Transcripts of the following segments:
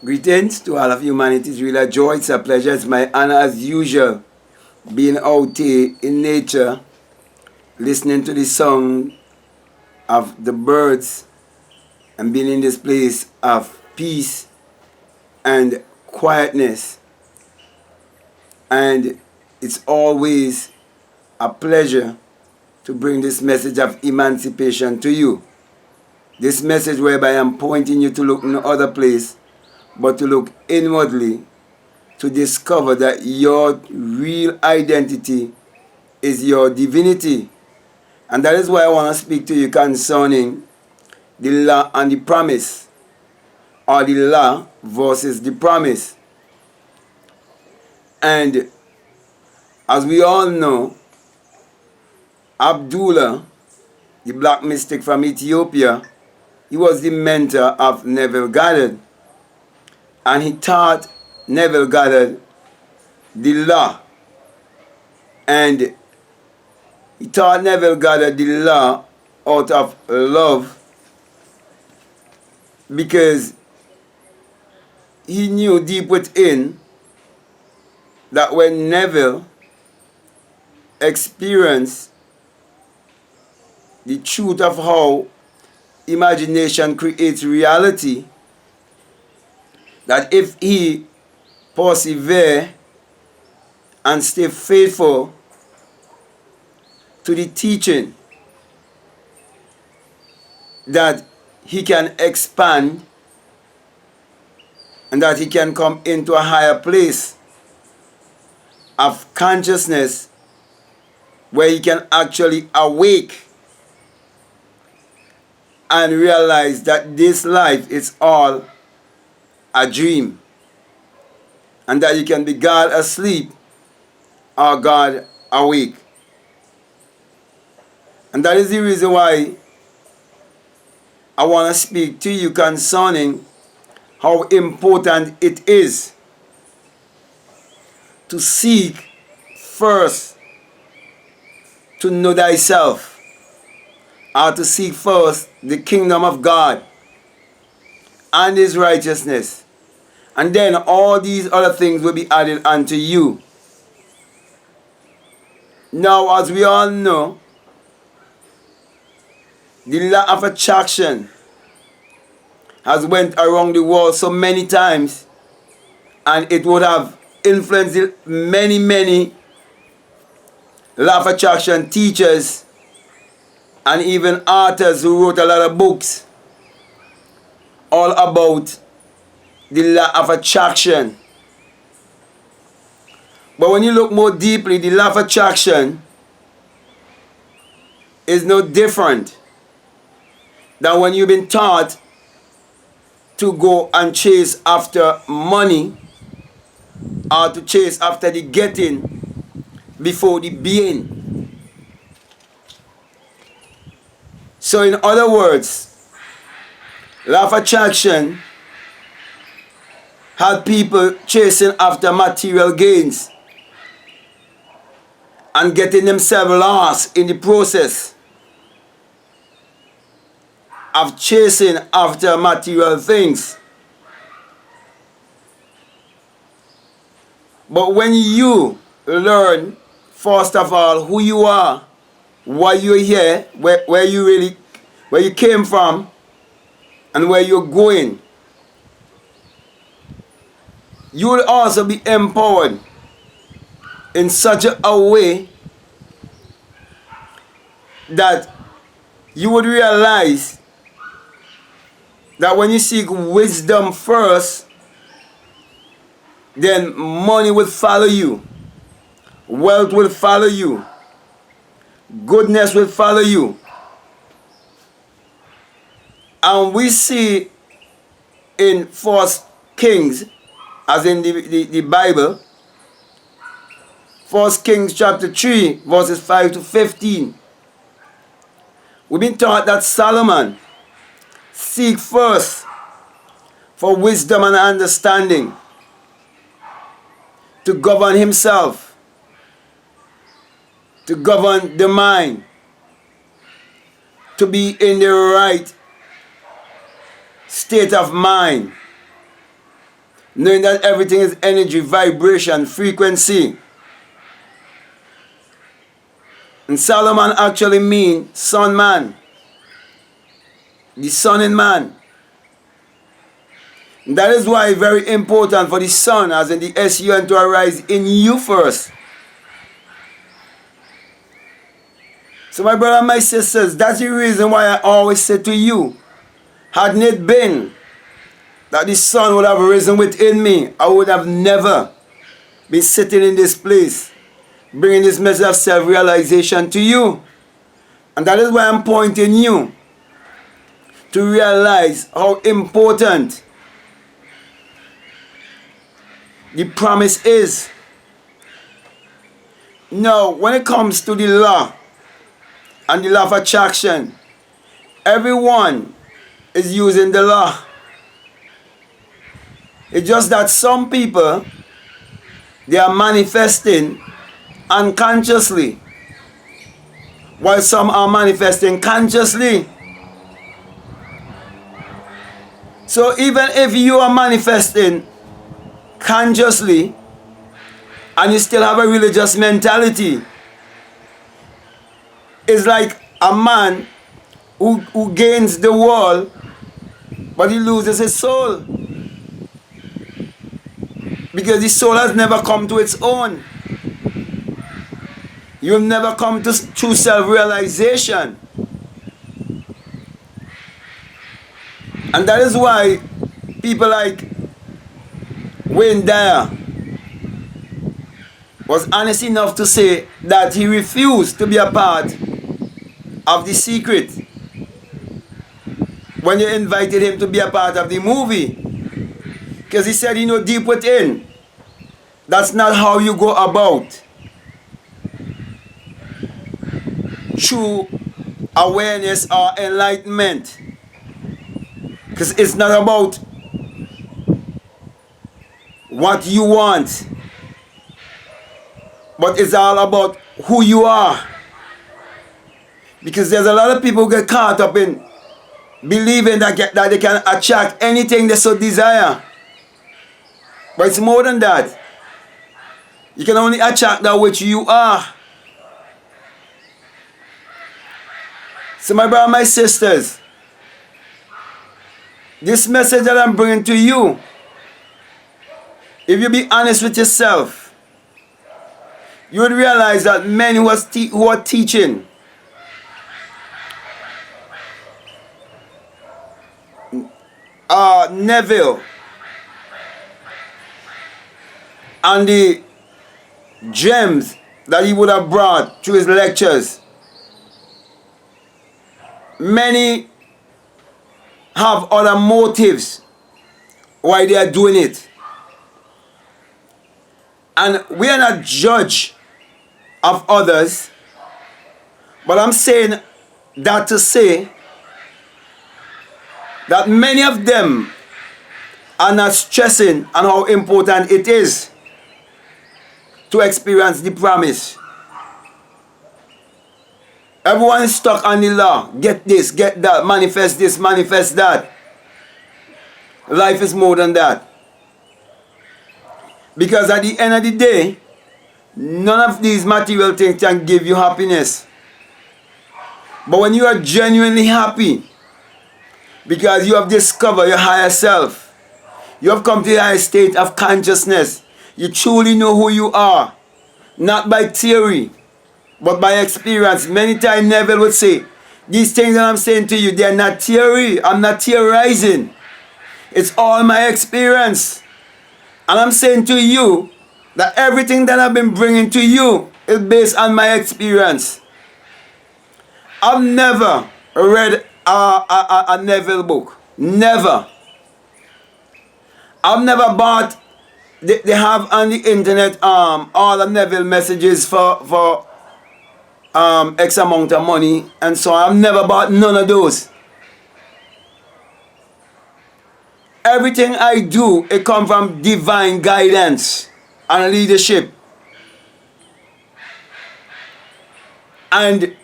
Greetings to all of humanity. It's really a joy. It's a pleasure. It's my honor as usual being out here in nature, listening to the song of the birds and being in this place of peace and quietness. And it's always a pleasure to bring this message of emancipation to you. This message whereby I'm pointing you to look in no other place but to look inwardly to discover that your real identity is your divinity. And that is why I want to speak to you concerning the law and the promise, or the law versus the promise. And as we all know, Abdullah, the black mystic from Ethiopia, he was the mentor of Neville Goddard. And he taught Neville Goddard the law. And he taught Neville Goddard the law out of love, because he knew deep within that when Neville experienced the truth of how imagination creates reality, that if he persevere and stay faithful to the teaching, that he can expand and that he can come into a higher place of consciousness where he can actually awake and realize that this life is all a dream, and that you can be God asleep or God awake. And that is the reason why I want to speak to you concerning how important it is to seek first to know thyself, or to seek first the kingdom of God and his righteousness, and then all these other things will be added unto you. Now, as we all know, the law of attraction has went around the world so many times, and it would have influenced many law of attraction teachers and even authors who wrote a lot of books all about the law of attraction. But when you look more deeply, the law of attraction is no different than when you've been taught to go and chase after money, or to chase after the getting before the being. So in other words, law of attraction had people chasing after material gains and getting themselves lost in the process of chasing after material things. But when you learn, first of all, who you are, why you're here, where you came from, and where you're going, you will also be empowered in such a way that you would realize that when you seek wisdom first, then money will follow you, wealth will follow you, goodness will follow you. And we see in 1 Kings, as in the Bible, 1 Kings chapter 3, verses 5 to 15. We've been taught that Solomon seek first for wisdom and understanding to govern himself, to govern the mind, to be in the right state of mind, knowing that everything is energy, vibration, frequency. And Solomon actually means sun man, the sun in man. And that is why it's very important for the sun, as in the sun, to arise in you first. So my brother and my sisters, that's the reason why I always say to you, hadn't it been that the sun would have risen within me, I would have never been sitting in this place, bringing this message of self-realization to you. And that is why I'm pointing you to realize how important the promise is. Now, when it comes to the law and the law of attraction, everyone is using the law. It's just that some people, they are manifesting unconsciously, while some are manifesting consciously. So even if you are manifesting consciously and you still have a religious mentality, it's like a man who gains the world but he loses his soul, because the soul has never come to its own. You've never come to true self-realization. And that is why people like Wayne Dyer was honest enough to say that he refused to be a part of the secret when you invited him to be a part of the movie. Because he said, deep within, that's not how you go about true awareness or enlightenment. Because it's not about what you want, but it's all about who you are. Because there's a lot of people who get caught up in believing that they can attract anything they so desire. But it's more than that. You can only attract that which you are. So my brothers and my sisters, this message that I'm bringing to you, if you be honest with yourself, you would realize that men who are teaching Neville and the gems that he would have brought to his lectures, many have other motives why they are doing it. And we are not judge of others, but I'm saying that to say that many of them are not stressing on how important it is to experience the promise. Everyone is stuck on the law. Get this, get that, manifest this, manifest that. Life is more than that. Because at the end of the day, none of these material things can give you happiness. But when you are genuinely happy, because you have discovered your higher self, you have come to a higher state of consciousness, you truly know who you are, not by theory, but by experience. Many times Neville would say, these things that I'm saying to you, they are not theory. I'm not theorizing. It's all my experience. And I'm saying to you that everything that I've been bringing to you is based on my experience. I've never read a Neville book. Never. I've never bought, they have on the internet all the Neville messages for X amount of money, and so I've never bought none of those. Everything I do, it comes from divine guidance and leadership. And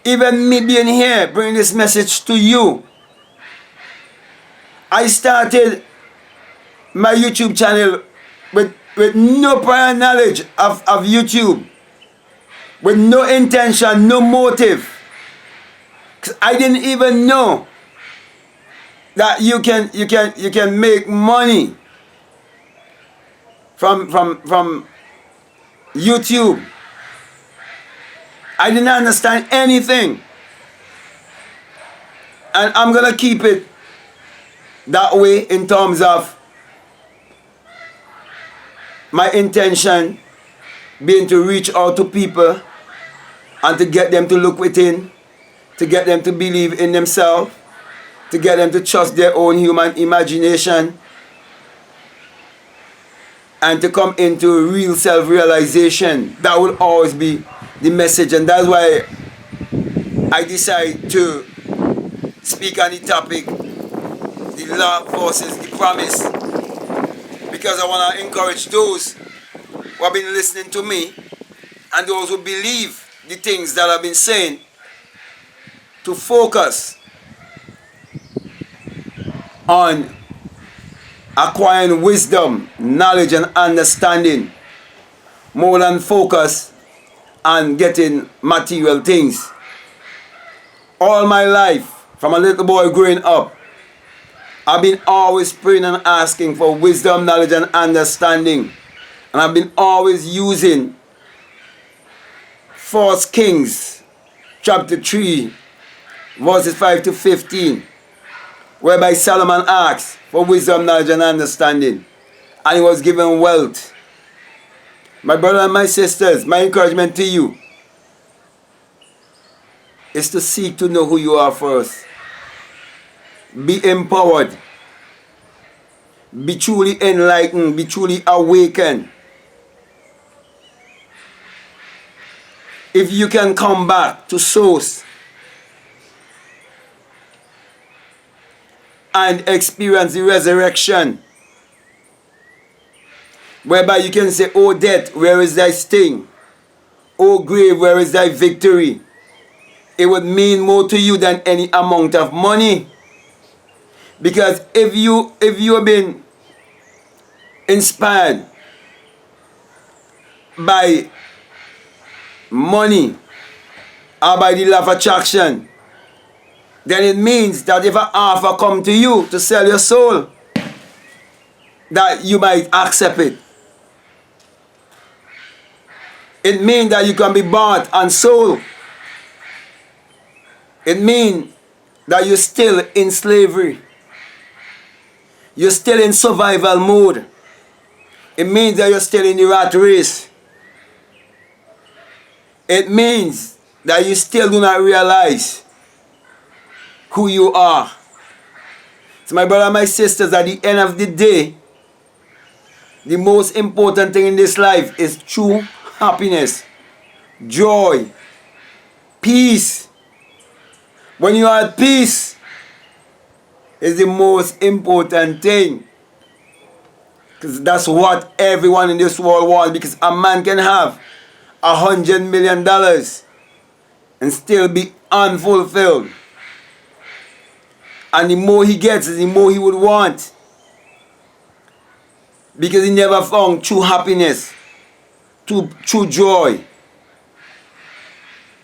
even me being here, bringing this message to you, I started my YouTube channel with no prior knowledge of YouTube, with no intention, no motive. 'Cause I didn't even know that you can make money from YouTube. I didn't understand anything. And I'm gonna keep it that way in terms of my intention being to reach out to people and to get them to look within, to get them to believe in themselves, to get them to trust their own human imagination, and to come into real self-realization. That will always be the message, and that's why I decide to speak on the topic, the law versus the promise, because I want to encourage those who have been listening to me and those who believe the things that I've been saying to focus on acquiring wisdom, knowledge and understanding more than focus on getting material things. All my life, from a little boy growing up, I've been always praying and asking for wisdom, knowledge and understanding. And I've been always using 1 Kings chapter 3 verses 5 to 15, whereby Solomon asked for wisdom, knowledge and understanding, and he was given wealth. My brother and my sisters, my encouragement to you is to seek to know who you are first. Be empowered. Be truly enlightened. Be truly awakened. If you can come back to source and experience the resurrection, whereby you can say, "O death, where is thy sting? O grave, where is thy victory?" It would mean more to you than any amount of money. Because if you have been inspired by money or by the law of attraction, then it means that if an offer come to you to sell your soul, that you might accept it. It means that you can be bought and sold. It means that you're still in slavery. You're still in survival mode. It means that you're still in the rat race. It means that you still do not realize who you are. So my brother and my sisters, at the end of the day, the most important thing in this life is true happiness, joy, peace. When you are at peace, is the most important thing. Because that's what everyone in this world wants. Because a man can have $100 million and still be unfulfilled. And the more he gets, the more he would want. Because he never found true happiness, true joy.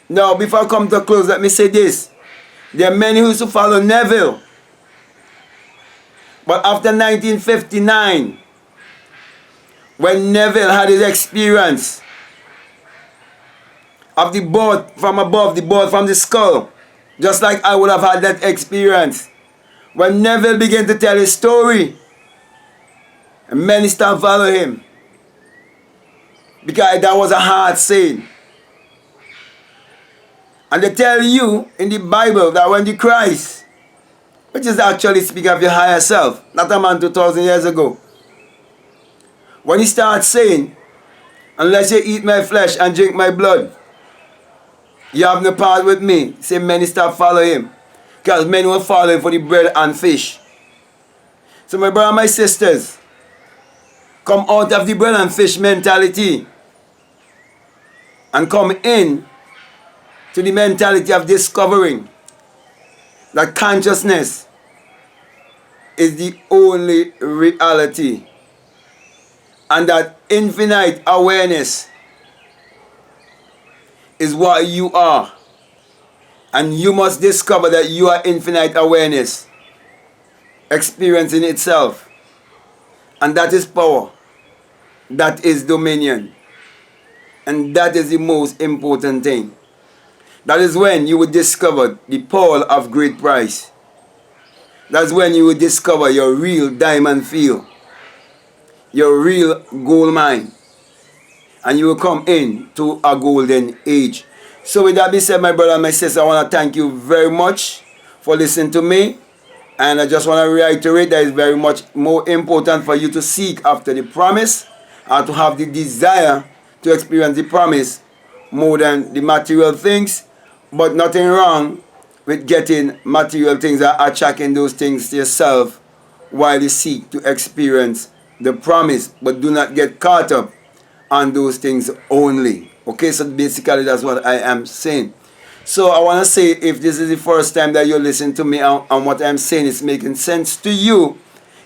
Now, before I come to a close, let me say this. There are many who used to follow Neville. But after 1959, when Neville had his experience of the birth from above, the birth from the skull, just like I would have had that experience, when Neville began to tell his story, and many stopped following him, because that was a hard saying. And they tell you in the Bible that when the Christ, which is actually speaking of your higher self, not a man 2,000 years ago, when he starts saying, "Unless you eat my flesh and drink my blood, you have no part with me," say many stop following him, because many were following for the bread and fish. So my brother and my sisters, come out of the bread and fish mentality and come in to the mentality of discovering that consciousness is the only reality. And that infinite awareness is what you are. And you must discover that you are infinite awareness, experiencing itself. And that is power. That is dominion. And that is the most important thing. That is when you will discover the pearl of great price. That's when you will discover your real diamond field, your real gold mine. And you will come in to a golden age. So with that being said, my brother and my sister, I want to thank you very much for listening to me. And I just want to reiterate that it's very much more important for you to seek after the promise and to have the desire to experience the promise more than the material things. But nothing wrong with getting material things and attracting those things to yourself while you seek to experience the promise. But do not get caught up on those things only. Okay, so basically that's what I am saying. So I want to say, if this is the first time that you're listening to me and what I'm saying is making sense to you,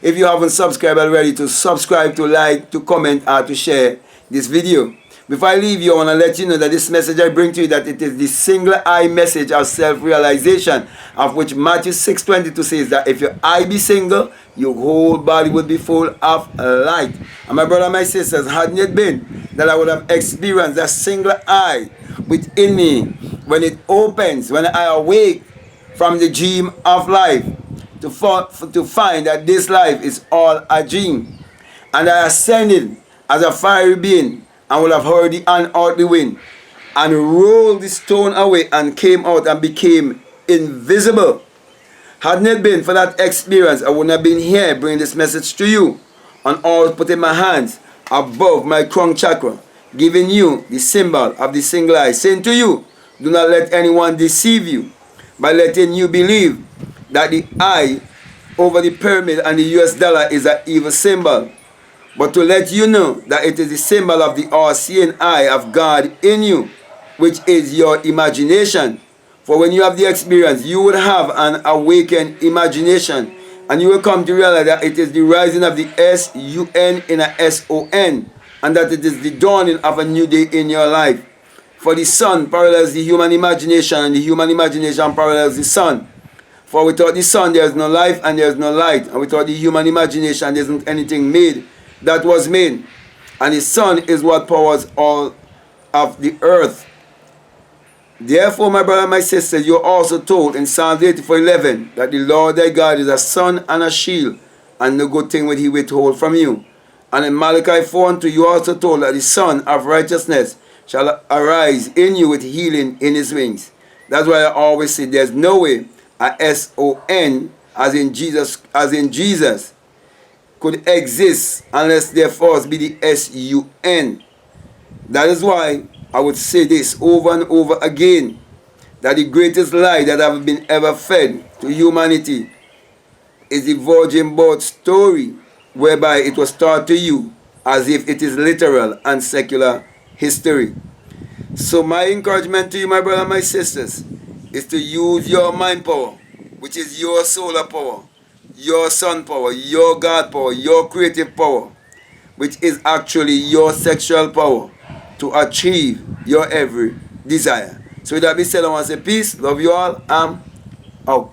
if you haven't subscribed already, to subscribe, to like, to comment, or to share this video. Before I leave you, I want to let you know that this message I bring to you, that it is the single eye message of self-realization, of which Matthew 6:22 says that if your eye be single, your whole body will be full of light. And my brother and my sisters, hadn't it been that I would have experienced that single eye within me, when it opens, when I awake from the dream of life, to find that this life is all a dream, and I ascended as a fiery being, and will have heard the unearthly wind, and rolled the stone away, and came out and became invisible. Hadn't it been for that experience, I wouldn't have been here bringing this message to you, and always putting my hands above my crown chakra, giving you the symbol of the single eye, saying to you, do not let anyone deceive you by letting you believe that the eye over the pyramid and the US dollar is an evil symbol, but to let you know that it is the symbol of the all-seeing eye of God in you, which is your imagination. For when you have the experience, you will have an awakened imagination, and you will come to realize that it is the rising of the S-U-N in a S-O-N, and that it is the dawning of a new day in your life. For the sun parallels the human imagination, and the human imagination parallels the sun. For without the sun, there is no life and there is no light. And without the human imagination, there isn't anything made that was made. And the sun is what powers all of the earth. Therefore, my brother and my sister, you are also told in Psalms 84:11 that the Lord thy God is a sun and a shield, and no good thing will he withhold from you. And in Malachi 4:2, you are also told that the Son of righteousness shall arise in you with healing in his wings. That's why I always say there's no way a S-O-N as in Jesus could exist unless there first be the S-U-N. That is why I would say this over and over again, that the greatest lie that have been ever fed to humanity is the virgin birth story, whereby it was taught to you as if it is literal and secular history. So my encouragement to you, my brother and my sisters, is to use your mind power, which is your solar power, your sun power, your God power, your creative power, which is actually your sexual power, to achieve your every desire. So with that being said, I want to say peace, love you all, I'm out.